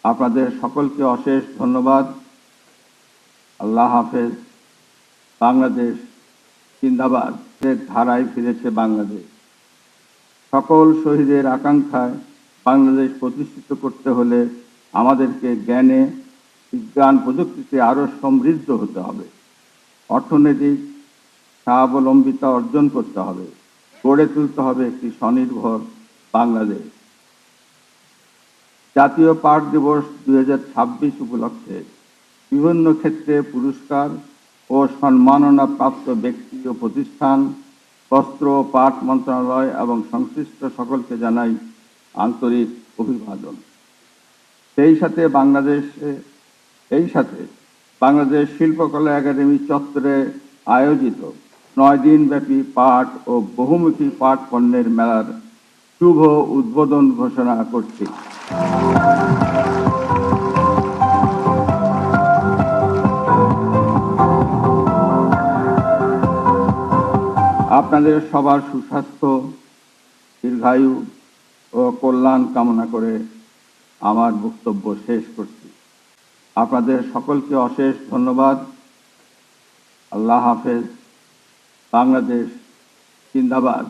আপনাদের সকলকে অশেষ ধন্যবাদ। আল্লাহ হাফেজ। বাংলাদেশ জিন্দাবাদ। এর ধারায় ফিরেছে বাংলাদেশ। সকল শহীদের আকাঙ্ক্ষায় বাংলাদেশ প্রতিষ্ঠিত করতে হলে আমাদেরকে জ্ঞানে, বিজ্ঞান, প্রযুক্তিতে আরও সমৃদ্ধ হতে হবে। অর্থনৈতিক স্বাবলম্বিতা অর্জন করতে হবে। গড়ে তুলতে হবে একটি স্বনির্ভর বাংলাদেশ। জাতীয় পাট দিবস 2026 উপলক্ষে বিভিন্ন ক্ষেত্রে পুরস্কার ও সম্মাননা প্রাপ্ত ব্যক্তি ও প্রতিষ্ঠান, বস্ত্র ও পাট মন্ত্রণালয় এবং সংশ্লিষ্ট সকলকে জানাই আন্তরিক অভিবাদন। সেই সাথে বাংলাদেশ শিল্পকলা একাডেমি চত্বরে আয়োজিত 9 দিনব্যাপী পাট ও বহুমুখী পাট পণ্যের মেলার শুভ উদ্বোধন ঘোষণা করছি। আপনাদের সবার সুস্বাস্থ্য, দীর্ঘায়ু ও কল্যাণ কামনা করে আমার বক্তব্য শেষ করছি। আপনাদের সকলকে অশেষ ধন্যবাদ। আল্লাহ হাফেজ। বাংলাদেশ জিন্দাবাদ।